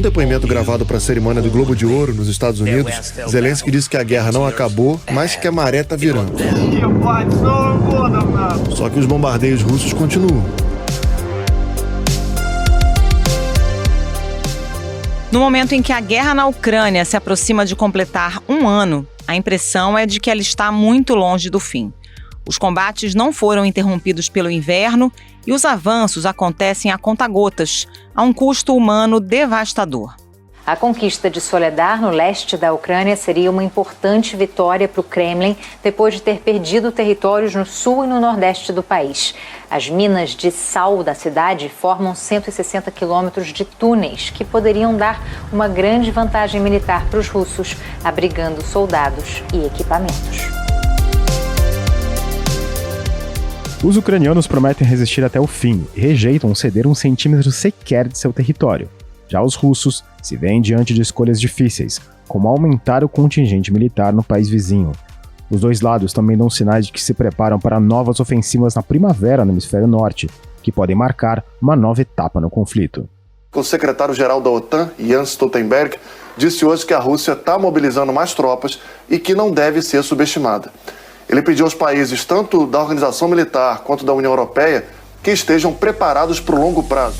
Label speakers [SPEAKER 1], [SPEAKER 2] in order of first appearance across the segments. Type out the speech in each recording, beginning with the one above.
[SPEAKER 1] depoimento gravado para a cerimônia do Globo de Ouro nos Estados Unidos, Zelensky disse que a guerra não acabou, mas que a maré está virando. Só que os bombardeios russos continuam.
[SPEAKER 2] No momento em que a guerra na Ucrânia se aproxima de completar 1 ano, a impressão é de que ela está muito longe do fim. Os combates não foram interrompidos pelo inverno e os avanços acontecem a conta-gotas, a um custo humano devastador.
[SPEAKER 3] A conquista de Soledar, no leste da Ucrânia, seria uma importante vitória para o Kremlin depois de ter perdido territórios no sul e no nordeste do país. As minas de sal da cidade formam 160 quilômetros de túneis que poderiam dar uma grande vantagem militar para os russos, abrigando soldados e equipamentos.
[SPEAKER 4] Os ucranianos prometem resistir até o fim e rejeitam ceder 1 centímetro sequer de seu território. Já os russos se veem diante de escolhas difíceis, como aumentar o contingente militar no país vizinho. Os dois lados também dão sinais de que se preparam para novas ofensivas na primavera no hemisfério norte, que podem marcar uma nova etapa no conflito.
[SPEAKER 1] O secretário-geral da OTAN, Jens Stoltenberg, disse hoje que a Rússia está mobilizando mais tropas e que não deve ser subestimada. Ele pediu aos países, tanto da Organização Militar quanto da União Europeia, que estejam preparados para o longo prazo.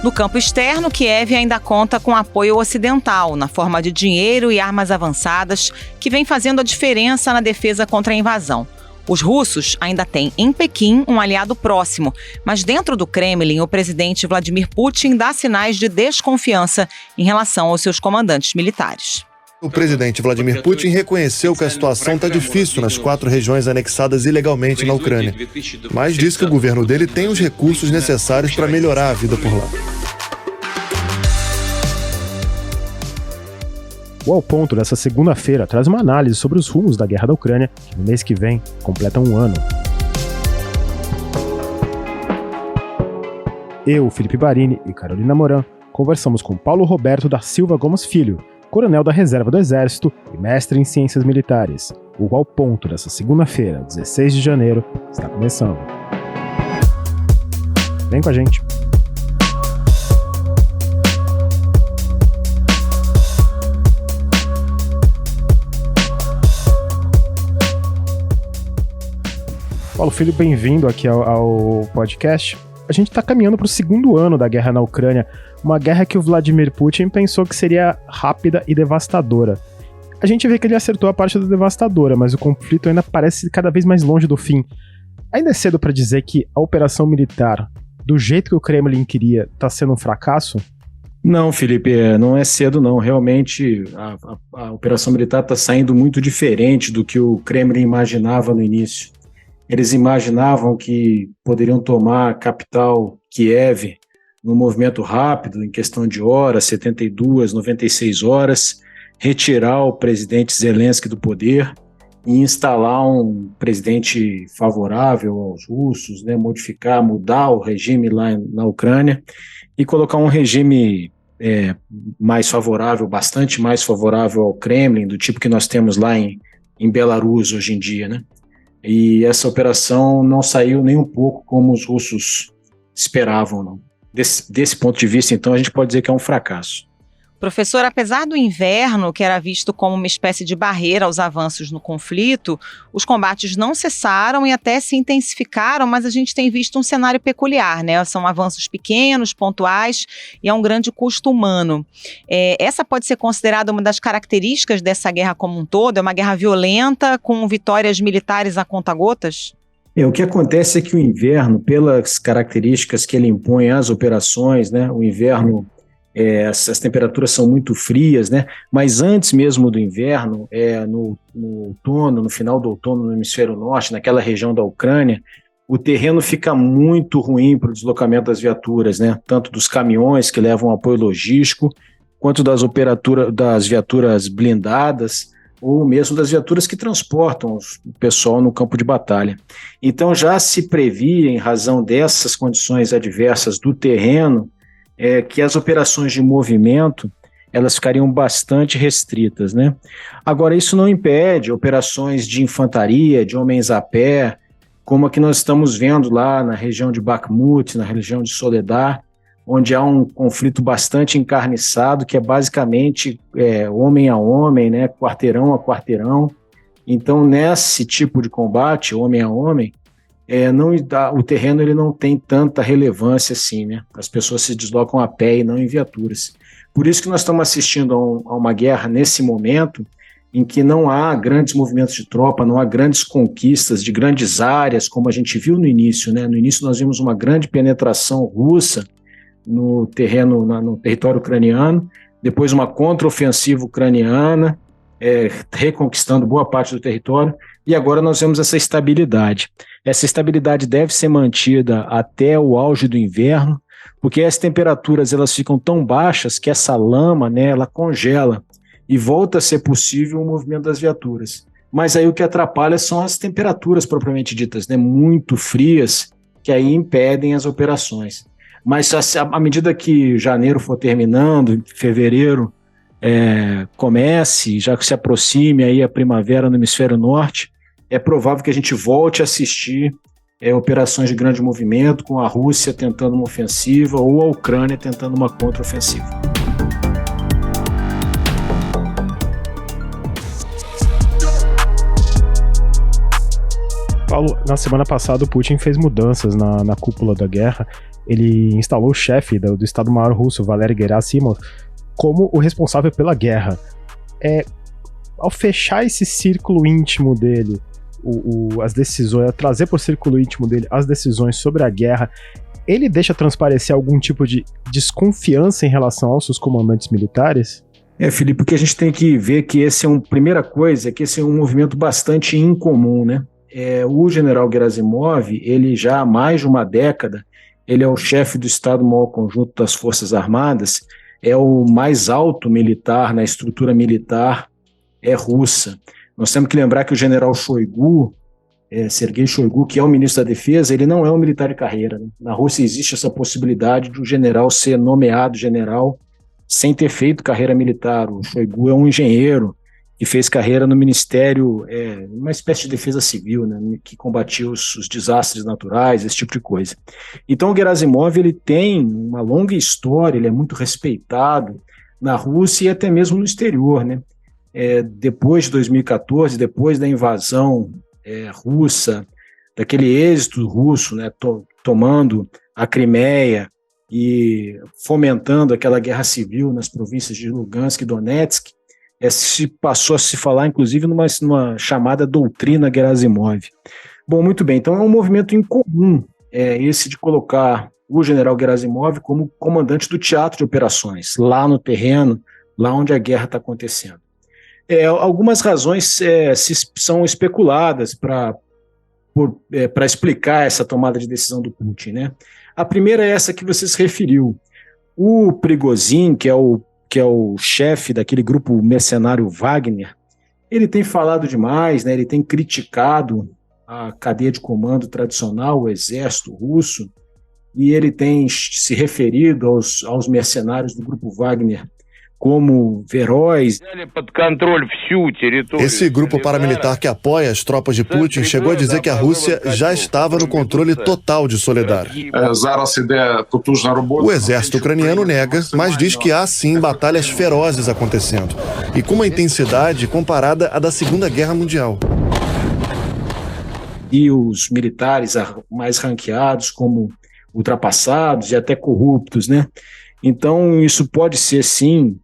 [SPEAKER 2] No campo externo, Kiev ainda conta com apoio ocidental, na forma de dinheiro e armas avançadas, que vem fazendo a diferença na defesa contra a invasão. Os russos ainda têm em Pequim um aliado próximo, mas dentro do Kremlin, o presidente Vladimir Putin dá sinais de desconfiança em relação aos seus comandantes militares.
[SPEAKER 1] O presidente Vladimir Putin reconheceu que a situação está difícil nas 4 regiões anexadas ilegalmente na Ucrânia, mas disse que o governo dele tem os recursos necessários para melhorar a vida por lá.
[SPEAKER 4] O Ao Ponto dessa segunda-feira traz uma análise sobre os rumos da guerra da Ucrânia, que no mês que vem completa 1 ano. Eu, Felipe Barini e Carolina Moran conversamos com Paulo Roberto da Silva Gomes Filho, coronel da Reserva do Exército e mestre em Ciências Militares. O Ao Ponto dessa segunda-feira, 16 de janeiro, está começando. Vem com a gente. Paulo Filho, bem-vindo aqui ao podcast. A gente está caminhando para o 2º ano da guerra na Ucrânia, uma guerra que o Vladimir Putin pensou que seria rápida e devastadora. A gente vê que ele acertou a parte da devastadora, mas o conflito ainda parece cada vez mais longe do fim. Ainda é cedo para dizer que a operação militar, do jeito que o Kremlin queria, está sendo um fracasso?
[SPEAKER 5] Não, Felipe, não é cedo não. Realmente a operação militar está saindo muito diferente do que o Kremlin imaginava no início. Eles imaginavam que poderiam tomar a capital Kiev num movimento rápido, em questão de horas, 72, 96 horas, retirar o presidente Zelensky do poder e instalar um presidente favorável aos russos, né, mudar o regime lá na Ucrânia e colocar um regime mais favorável, bastante mais favorável ao Kremlin, do tipo que nós temos lá em Belarus hoje em dia, né? E essa operação não saiu nem um pouco como os russos esperavam, não. Desse ponto de vista, então, a gente pode dizer que é um fracasso.
[SPEAKER 2] Professor, apesar do inverno, que era visto como uma espécie de barreira aos avanços no conflito, os combates não cessaram e até se intensificaram, mas a gente tem visto um cenário peculiar, né? São avanços pequenos, pontuais e a um grande custo humano. Essa pode ser considerada uma das características dessa guerra como um todo? É uma guerra violenta, com vitórias militares a conta-gotas?
[SPEAKER 5] O que acontece é que o inverno, pelas características que ele impõe às operações, né? O inverno... as temperaturas são muito frias, né? Mas antes mesmo do inverno, no outono, no final do outono no hemisfério norte, naquela região da Ucrânia, o terreno fica muito ruim para o deslocamento das viaturas, né? Tanto dos caminhões que levam apoio logístico, quanto das viaturas blindadas, ou mesmo das viaturas que transportam o pessoal no campo de batalha. Então já se previa, em razão dessas condições adversas do terreno, que as operações de movimento elas ficariam bastante restritas, né? Agora, isso não impede operações de infantaria, de homens a pé, como a que nós estamos vendo lá na região de Bakhmut, na região de Soledar, onde há um conflito bastante encarniçado, que é basicamente homem a homem, né, quarteirão a quarteirão. Então, nesse tipo de combate, homem a homem, o terreno ele não tem tanta relevância assim, né? As pessoas se deslocam a pé e não em viaturas. Por isso que nós estamos assistindo a uma guerra nesse momento em que não há grandes movimentos de tropa, não há grandes conquistas de grandes áreas, como a gente viu no início, né? No início nós vimos uma grande penetração russa no território ucraniano, depois uma contraofensiva ucraniana, reconquistando boa parte do território, e agora nós vemos essa estabilidade. Essa estabilidade deve ser mantida até o auge do inverno, porque as temperaturas elas ficam tão baixas que essa lama, né, ela congela e volta a ser possível o movimento das viaturas. Mas aí o que atrapalha são as temperaturas propriamente ditas, né, muito frias, que aí impedem as operações. Mas à medida que janeiro for terminando, fevereiro comece, já que se aproxime aí a primavera no hemisfério norte, é provável que a gente volte a assistir operações de grande movimento, com a Rússia tentando uma ofensiva ou a Ucrânia tentando uma contraofensiva.
[SPEAKER 4] Paulo, na semana passada o Putin fez mudanças na cúpula da guerra. Ele instalou o chefe do Estado-Maior russo, Valery Gerasimov, como o responsável pela guerra. Ao fechar esse círculo íntimo dele, as decisões, trazer para o círculo íntimo dele as decisões sobre a guerra, ele deixa transparecer algum tipo de desconfiança em relação aos seus comandantes militares?
[SPEAKER 5] Felipe, o que a gente tem que ver que primeira coisa é que esse é um movimento bastante incomum, né? O general Gerasimov, ele já há mais de uma década, ele é o chefe do Estado-Maior Conjunto das Forças Armadas, é o mais alto militar na estrutura militar russa. Nós temos que lembrar que o general Shoigu, Sergei Shoigu, que é o ministro da Defesa, ele não é um militar de carreira, né? Na Rússia existe essa possibilidade de um general ser nomeado general sem ter feito carreira militar. O Shoigu é um engenheiro que fez carreira no Ministério, uma espécie de defesa civil, né, que combatia os desastres naturais, esse tipo de coisa. Então o Gerasimov ele tem uma longa história, ele é muito respeitado na Rússia e até mesmo no exterior, né? Depois de 2014, depois da invasão russa, daquele êxito russo, né, tomando a Crimeia e fomentando aquela guerra civil nas províncias de Lugansk e Donetsk, se passou a se falar, inclusive, numa chamada doutrina Gerasimov. Bom, muito bem, então é um movimento incomum esse de colocar o general Gerasimov como comandante do teatro de operações, lá no terreno, lá onde a guerra está acontecendo. Algumas razões são especuladas para explicar essa tomada de decisão do Putin, né? A primeira é essa que você se referiu. O Prigozhin, que é o chefe daquele grupo mercenário Wagner, ele tem falado demais, né? Ele tem criticado a cadeia de comando tradicional, o exército russo, e ele tem se referido aos mercenários do grupo Wagner como heróis.
[SPEAKER 1] Esse grupo paramilitar que apoia as tropas de Putin chegou a dizer que a Rússia já estava no controle total de Soledar. O exército ucraniano nega, mas diz que há sim batalhas ferozes acontecendo, e com uma intensidade comparada à da Segunda Guerra Mundial.
[SPEAKER 5] E os militares mais ranqueados como ultrapassados e até corruptos, né? Então, isso pode ser, sim,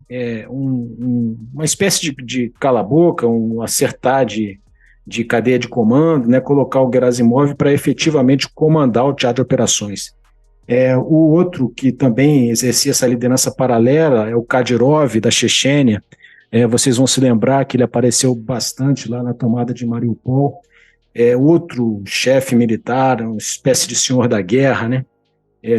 [SPEAKER 5] uma espécie de cala-boca, um acertar de cadeia de comando, né, colocar o Gerasimov para efetivamente comandar o teatro de operações. O outro que também exercia essa liderança paralela é o Kadyrov, da Chechênia. Vocês vão se lembrar que ele apareceu bastante lá na tomada de Mariupol. Outro chefe militar, uma espécie de senhor da guerra, né?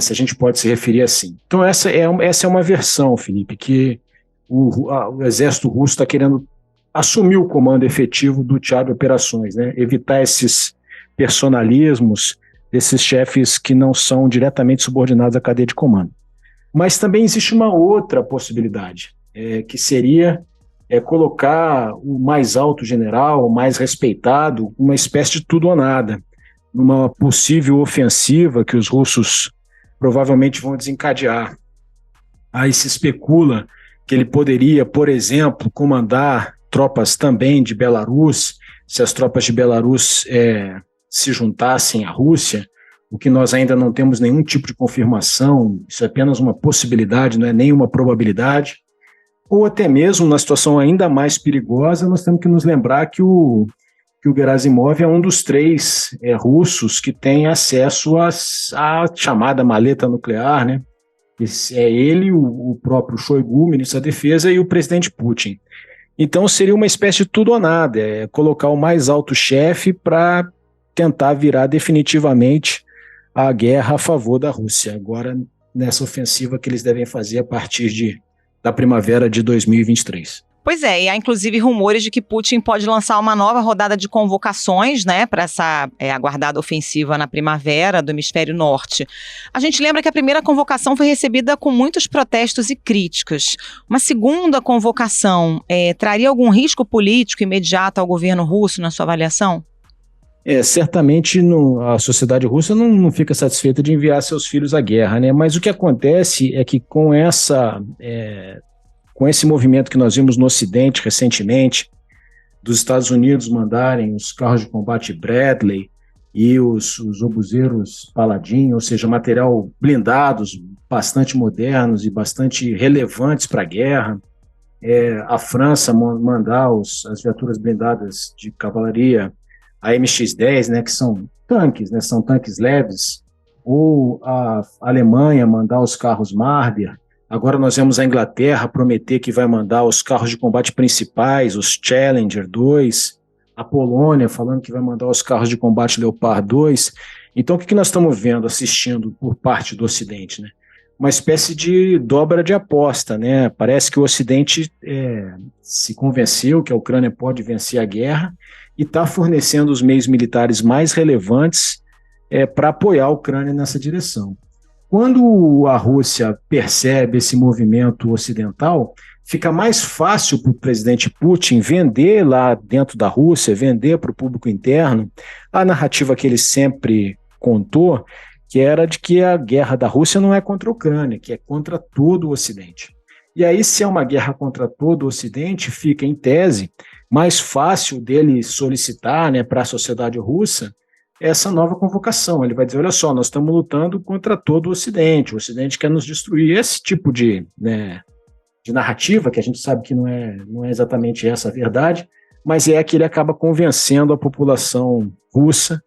[SPEAKER 5] Se a gente pode se referir assim. Então essa é uma versão, Felipe, que o exército russo está querendo assumir o comando efetivo do teatro de operações, né? Evitar esses personalismos, esses chefes que não são diretamente subordinados à cadeia de comando. Mas também existe uma outra possibilidade, que seria colocar o mais alto general, o mais respeitado, uma espécie de tudo ou nada. numa possível ofensiva que os russos provavelmente vão desencadear. Aí se especula que ele poderia, por exemplo, comandar tropas também de Belarus, se as tropas de Belarus se juntassem à Rússia, o que nós ainda não temos nenhum tipo de confirmação, isso é apenas uma possibilidade, não é nenhuma probabilidade. Ou até mesmo, na situação ainda mais perigosa, nós temos que nos lembrar que o Gerasimov é um dos 3 russos que tem acesso à chamada maleta nuclear, né? É ele, o próprio Shoigu, ministro da Defesa, e o presidente Putin. Então seria uma espécie de tudo ou nada, colocar o mais alto chefe para tentar virar definitivamente a guerra a favor da Rússia, agora nessa ofensiva que eles devem fazer a partir da primavera de 2023.
[SPEAKER 2] Pois é, e há inclusive rumores de que Putin pode lançar uma nova rodada de convocações, né, para essa aguardada ofensiva na primavera do hemisfério norte. A gente lembra que a primeira convocação foi recebida com muitos protestos e críticas. Uma segunda convocação traria algum risco político imediato ao governo russo, na sua avaliação?
[SPEAKER 5] Certamente a sociedade russa não fica satisfeita de enviar seus filhos à guerra, né? Mas o que acontece é que com esse movimento que nós vimos no Ocidente recentemente, dos Estados Unidos mandarem os carros de combate Bradley e os obuseiros Paladin, ou seja, material blindados, bastante modernos e bastante relevantes para a guerra, a França mandar as viaturas blindadas de cavalaria, a MX-10, né, que são tanques leves, ou a Alemanha mandar os carros Marder. Agora nós vemos a Inglaterra prometer que vai mandar os carros de combate principais, os Challenger 2, a Polônia falando que vai mandar os carros de combate Leopard 2. Então o que nós estamos vendo, assistindo por parte do Ocidente, né? Uma espécie de dobra de aposta, né? Parece que o Ocidente se convenceu que a Ucrânia pode vencer a guerra e está fornecendo os meios militares mais relevantes para apoiar a Ucrânia nessa direção. Quando a Rússia percebe esse movimento ocidental, fica mais fácil para o presidente Putin vender lá dentro da Rússia, vender para o público interno a narrativa que ele sempre contou, que era de que a guerra da Rússia não é contra a Ucrânia, que é contra todo o Ocidente. E aí, se é uma guerra contra todo o Ocidente, fica, em tese, mais fácil dele solicitar, né, para a sociedade russa essa nova convocação. Ele vai dizer, olha só, nós estamos lutando contra todo o Ocidente quer nos destruir. Esse tipo de narrativa, que a gente sabe que não é exatamente essa a verdade, mas é que ele acaba convencendo a população russa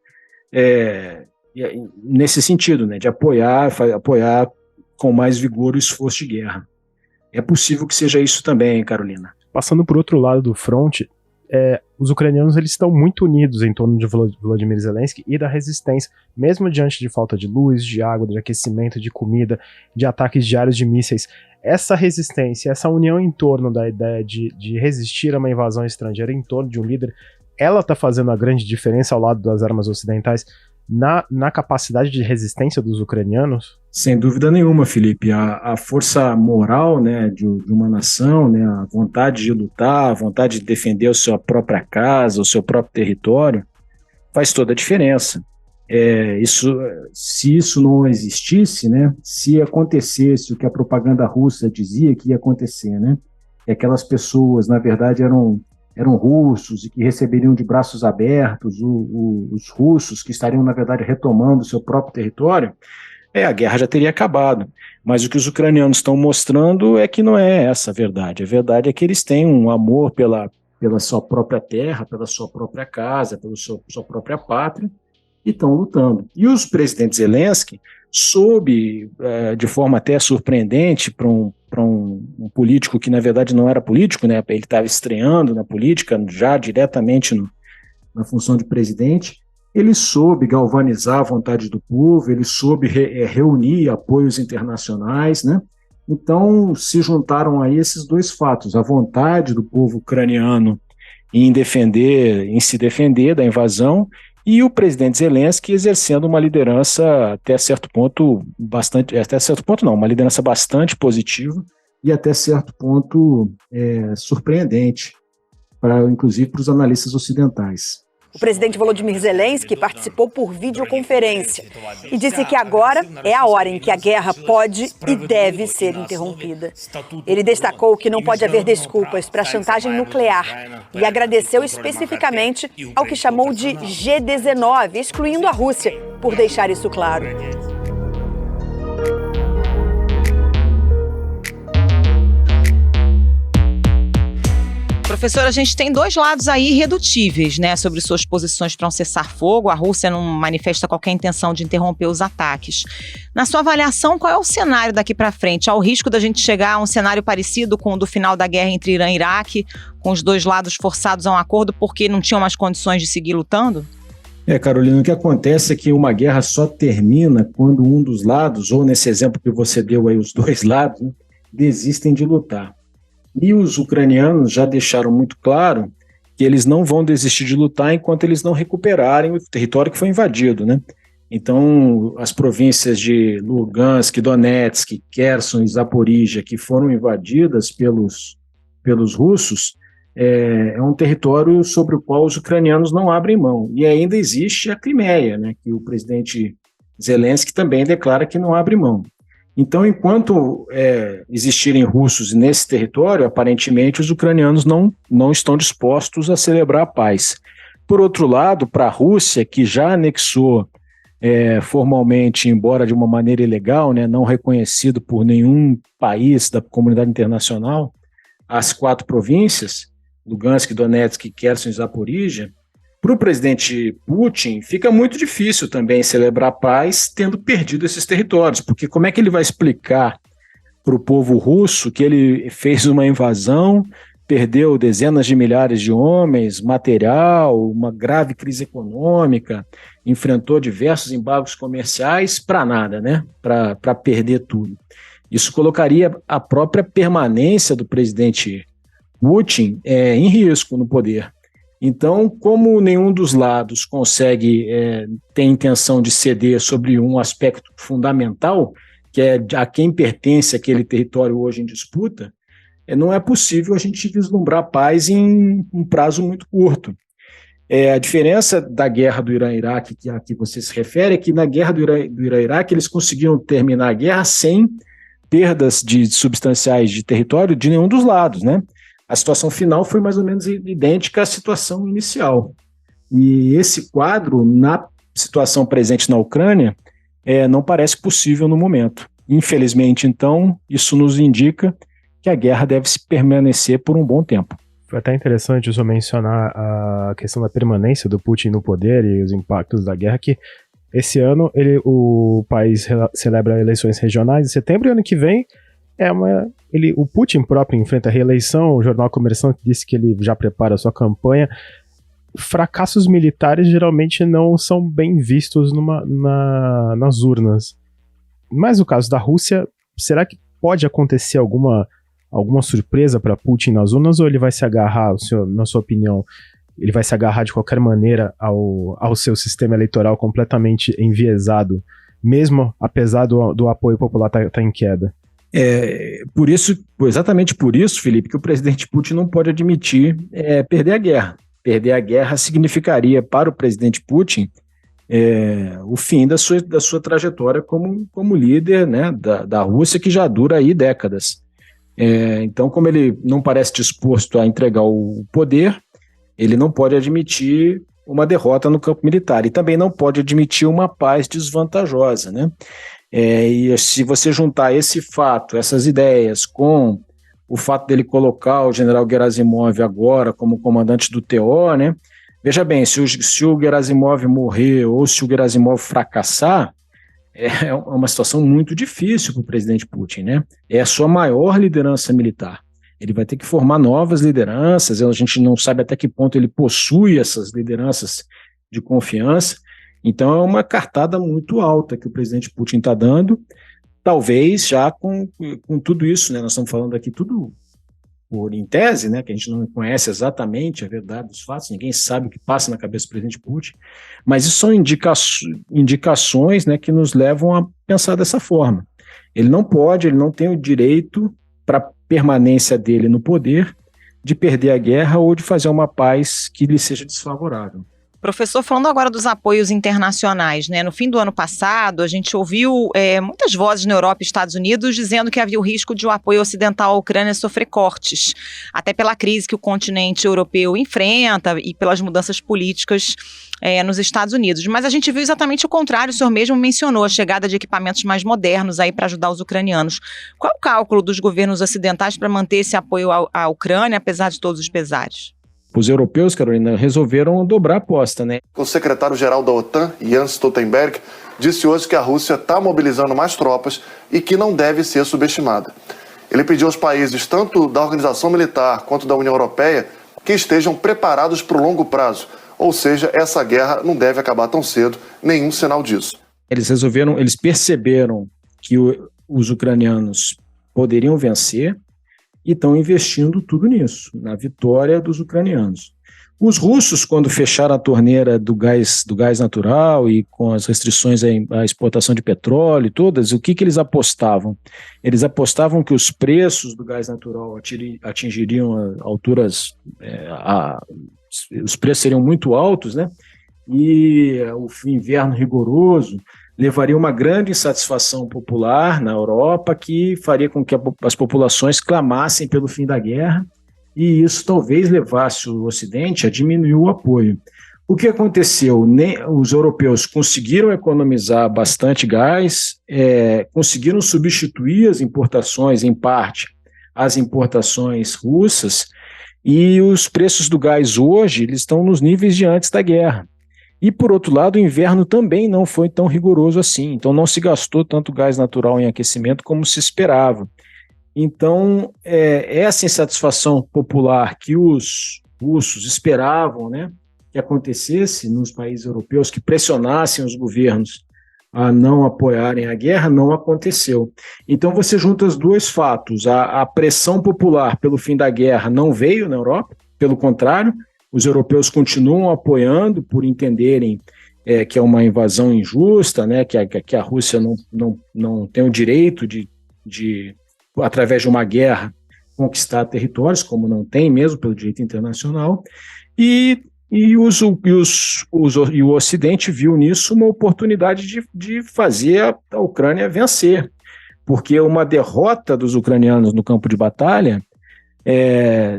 [SPEAKER 5] nesse sentido, né, de apoiar com mais vigor o esforço de guerra. É possível que seja isso também, Carolina.
[SPEAKER 4] Passando por outro lado do fronte, os ucranianos eles estão muito unidos em torno de Volodymyr Zelensky e da resistência, mesmo diante de falta de luz, de água, de aquecimento, de comida, de ataques diários de mísseis. Essa resistência, essa união em torno da ideia de resistir a uma invasão estrangeira, em torno de um líder, ela está fazendo a grande diferença ao lado das armas ocidentais na capacidade de resistência dos ucranianos?
[SPEAKER 5] Sem dúvida nenhuma, Felipe. A força moral, né, de uma nação, né, a vontade de lutar, a vontade de defender a sua própria casa, o seu próprio território, faz toda a diferença. Se isso não existisse, né, se acontecesse o que a propaganda russa dizia que ia acontecer, né, que aquelas pessoas, na verdade, eram russos e que receberiam de braços abertos os russos que estariam, na verdade, retomando o seu próprio território, a guerra já teria acabado. Mas o que os ucranianos estão mostrando é que não é essa a verdade. A verdade é que eles têm um amor pela sua própria terra, pela sua própria casa, pela sua própria pátria, e estão lutando. E o presidente Zelensky soube, de forma até surpreendente, para um político que, na verdade, não era político, né? Ele estava estreando na política, já diretamente na função de presidente. Ele soube galvanizar a vontade do povo, ele soube reunir apoios internacionais, né? Então, se juntaram aí esses dois fatos, a vontade do povo ucraniano em se defender da invasão, e o presidente Zelensky exercendo uma liderança uma liderança bastante positiva e até certo ponto surpreendente, inclusive para os analistas ocidentais.
[SPEAKER 6] O presidente Volodymyr Zelensky participou por videoconferência e disse que agora é a hora em que a guerra pode e deve ser interrompida. Ele destacou que não pode haver desculpas para a chantagem nuclear e agradeceu especificamente ao que chamou de G19, excluindo a Rússia, por deixar isso claro.
[SPEAKER 2] Professor, a gente tem dois lados aí irredutíveis, né, sobre suas posições para um cessar-fogo. A Rússia não manifesta qualquer intenção de interromper os ataques. Na sua avaliação, qual é o cenário daqui para frente? Há o risco da gente chegar a um cenário parecido com o do final da guerra entre Irã e Iraque, com os dois lados forçados a um acordo porque não tinham mais condições de seguir lutando?
[SPEAKER 5] Carolina, o que acontece é que uma guerra só termina quando um dos lados, ou nesse exemplo que você deu aí, os dois lados, né, desistem de lutar. E os ucranianos já deixaram muito claro que eles não vão desistir de lutar enquanto eles não recuperarem o território que foi invadido, né? Então, as províncias de Lugansk, Donetsk, Kherson e Zaporizhia, que foram invadidas pelos russos, é um território sobre o qual os ucranianos não abrem mão. E ainda existe a Crimeia, né, que o presidente Zelensky também declara que não abre mão. Então, enquanto existirem russos nesse território, aparentemente os ucranianos não estão dispostos a celebrar a paz. Por outro lado, para a Rússia, que já anexou formalmente, embora de uma maneira ilegal, né, não reconhecido por nenhum país da comunidade internacional, as 4 províncias, Lugansk, Donetsk, Kherson e Zaporizhia, para o presidente Putin fica muito difícil também celebrar a paz tendo perdido esses territórios, porque como é que ele vai explicar para o povo russo que ele fez uma invasão, perdeu dezenas de milhares de homens, material, uma grave crise econômica, enfrentou diversos embargos comerciais para nada, né? Para perder tudo. Isso colocaria a própria permanência do presidente Putin em risco no poder. Então, como nenhum dos lados consegue ter intenção de ceder sobre um aspecto fundamental, que é a quem pertence aquele território hoje em disputa, não é possível a gente vislumbrar paz em um prazo muito curto. A diferença da guerra do Irã-Iraque, a que você se refere, é que na guerra do Irã-Iraque eles conseguiram terminar a guerra sem perdas substanciais de território de nenhum dos lados, né? A situação final foi mais ou menos idêntica à situação inicial. E esse quadro, na situação presente na Ucrânia, não parece possível no momento. Infelizmente, então, isso nos indica que a guerra deve se permanecer por um bom tempo.
[SPEAKER 4] Foi até interessante o senhor mencionar a questão da permanência do Putin no poder e os impactos da guerra, que esse ano o país celebra eleições regionais em setembro e ano que vem o Putin próprio enfrenta a reeleição. O jornal Comerciante disse que ele já prepara a sua campanha. Fracassos militares geralmente não são bem vistos nas urnas. Mas no caso da Rússia, será que pode acontecer alguma surpresa para Putin nas urnas, ou ele vai se agarrar, na sua opinião, ele vai se agarrar de qualquer maneira ao seu sistema eleitoral completamente enviesado, mesmo apesar do apoio popular tá em queda?
[SPEAKER 5] Exatamente por isso, Felipe, que o presidente Putin não pode admitir perder a guerra. Perder a guerra significaria para o presidente Putin o fim da sua trajetória como líder, né, da Rússia, que já dura aí décadas. Então, como ele não parece disposto a entregar o poder, ele não pode admitir uma derrota no campo militar e também não pode admitir uma paz desvantajosa, né? E se você juntar esse fato, essas ideias, com o fato dele colocar o general Gerasimov agora como comandante do TO, né? Veja bem, se o Gerasimov morrer ou se o Gerasimov fracassar, é uma situação muito difícil para o presidente Putin, né? É a sua maior liderança militar. Ele vai ter que formar novas lideranças, a gente não sabe até que ponto ele possui essas lideranças de confiança. Então é uma cartada muito alta que o presidente Putin está dando, talvez já com tudo isso, né? Nós estamos falando aqui tudo em tese, né? Que a gente não conhece exatamente a verdade dos fatos, ninguém sabe o que passa na cabeça do presidente Putin, mas isso são indicações, né, que nos levam a pensar dessa forma. Ele não tem o direito, para a permanência dele no poder, de perder a guerra ou de fazer uma paz que lhe seja desfavorável.
[SPEAKER 2] Professor, falando agora dos apoios internacionais, né? No fim do ano passado, a gente ouviu muitas vozes na Europa e Estados Unidos dizendo que havia o risco de o apoio ocidental à Ucrânia sofrer cortes, até pela crise que o continente europeu enfrenta e pelas mudanças políticas nos Estados Unidos. Mas a gente viu exatamente o contrário, o senhor mesmo mencionou a chegada de equipamentos mais modernos aí para ajudar os ucranianos. Qual é o cálculo dos governos ocidentais para manter esse apoio à Ucrânia, apesar de todos os pesares?
[SPEAKER 5] Os europeus, Carolina, resolveram dobrar a aposta, né?
[SPEAKER 1] O secretário-geral da OTAN, Jens Stoltenberg, disse hoje que a Rússia está mobilizando mais tropas e que não deve ser subestimada. Ele pediu aos países, tanto da Organização Militar quanto da União Europeia, que estejam preparados para o longo prazo. Ou seja, essa guerra não deve acabar tão cedo, nenhum sinal disso.
[SPEAKER 5] Eles perceberam que os ucranianos poderiam vencer e estão investindo tudo nisso, na vitória dos ucranianos. Os russos, quando fecharam a torneira do gás natural e com as restrições à exportação de petróleo e todas, o que eles apostavam? Eles apostavam que os preços do gás natural atingiriam alturas, os preços seriam muito altos, né? E o inverno rigoroso levaria uma grande insatisfação popular na Europa que faria com que as populações clamassem pelo fim da guerra, e isso talvez levasse o Ocidente a diminuir o apoio. O que aconteceu? Os europeus conseguiram economizar bastante gás, conseguiram substituir as importações, em parte, as importações russas, e os preços do gás hoje eles estão nos níveis de antes da guerra. E, por outro lado, o inverno também não foi tão rigoroso assim, então não se gastou tanto gás natural em aquecimento como se esperava. Então, essa insatisfação popular que os russos esperavam, né, que acontecesse nos países europeus, que pressionassem os governos a não apoiarem a guerra, não aconteceu. Então, você junta os dois fatos. A pressão popular pelo fim da guerra não veio na Europa, pelo contrário, os europeus continuam apoiando por entenderem que é uma invasão injusta, né, que a Rússia não tem o direito de, através de uma guerra, conquistar territórios, como não tem mesmo pelo direito internacional, e o Ocidente viu nisso uma oportunidade de fazer a Ucrânia vencer, porque uma derrota dos ucranianos no campo de batalha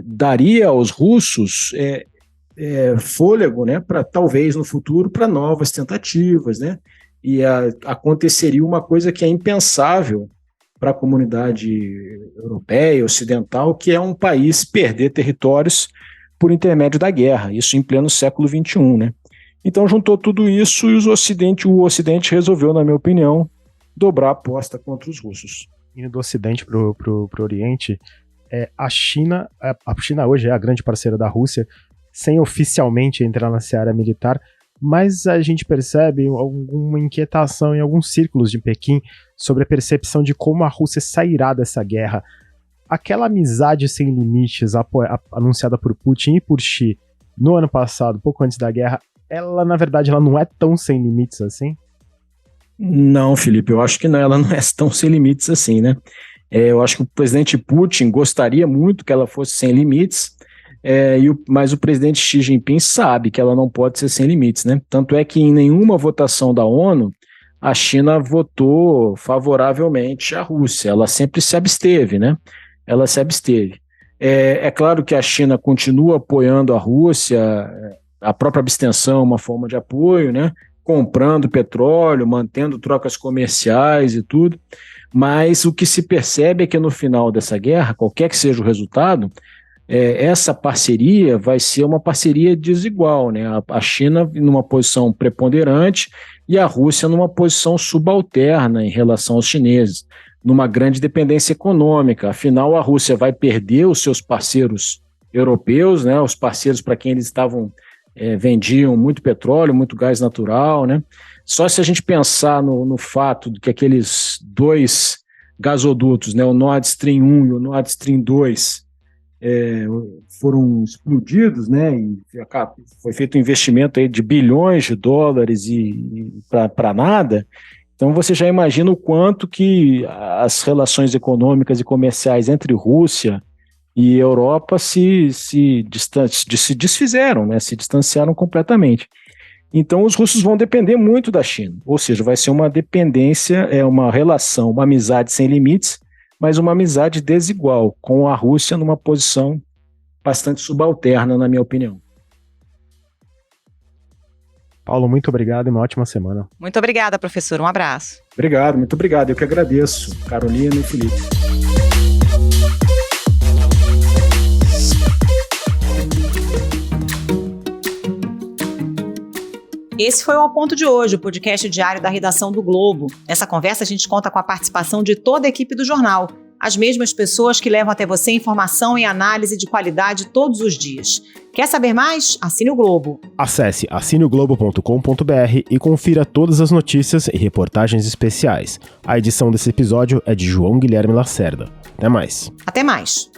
[SPEAKER 5] daria aos russos fôlego, né, para talvez no futuro para novas tentativas, né, e aconteceria uma coisa que é impensável para a comunidade europeia, ocidental, que é um país perder territórios por intermédio da guerra, isso em pleno século XXI, né? Então juntou tudo isso e o Ocidente resolveu, na minha opinião, dobrar a aposta contra os russos.
[SPEAKER 4] Indo do Ocidente para o Oriente, a China hoje é a grande parceira da Rússia, sem oficialmente entrar na seara militar, mas a gente percebe alguma inquietação em alguns círculos de Pequim sobre a percepção de como a Rússia sairá dessa guerra. Aquela amizade sem limites anunciada por Putin e por Xi no ano passado, pouco antes da guerra, na verdade, ela não é tão sem limites assim?
[SPEAKER 5] Não, Felipe, eu acho que ela não é tão sem limites assim, né? Eu acho que o presidente Putin gostaria muito que ela fosse sem limites, mas o presidente Xi Jinping sabe que ela não pode ser sem limites, né? Tanto é que em nenhuma votação da ONU a China votou favoravelmente à Rússia, ela sempre se absteve, né? Ela se absteve. É claro que a China continua apoiando a Rússia, a própria abstenção é uma forma de apoio, né? Comprando petróleo, mantendo trocas comerciais e tudo, mas o que se percebe é que no final dessa guerra, qualquer que seja o resultado, essa parceria vai ser uma parceria desigual, né? A China numa posição preponderante e a Rússia numa posição subalterna em relação aos chineses, numa grande dependência econômica. Afinal, a Rússia vai perder os seus parceiros europeus, né? Os parceiros para quem eles vendiam muito petróleo, muito gás natural, né? Só se a gente pensar no fato de que aqueles dois gasodutos, né, o Nord Stream 1 e o Nord Stream 2, foram explodidos, né, e foi feito um investimento aí de bilhões de dólares e para nada. Então você já imagina o quanto que as relações econômicas e comerciais entre Rússia e Europa se desfizeram, né, se distanciaram completamente. Então os russos vão depender muito da China, ou seja, vai ser uma dependência, uma relação, uma amizade sem limites, mas uma amizade desigual, com a Rússia numa posição bastante subalterna, na minha opinião.
[SPEAKER 4] Paulo, muito obrigado e uma ótima semana.
[SPEAKER 2] Muito obrigada, professor. Um abraço.
[SPEAKER 5] Obrigado, muito obrigado. Eu que agradeço, Carolina e Felipe.
[SPEAKER 2] Esse foi o Ao Ponto de hoje, o podcast diário da redação do Globo. Nessa conversa a gente conta com a participação de toda a equipe do jornal, as mesmas pessoas que levam até você informação e análise de qualidade todos os dias. Quer saber mais? Assine o Globo.
[SPEAKER 4] Acesse assineoglobo.com.br e confira todas as notícias e reportagens especiais. A edição desse episódio é de João Guilherme Lacerda. Até mais.
[SPEAKER 2] Até mais.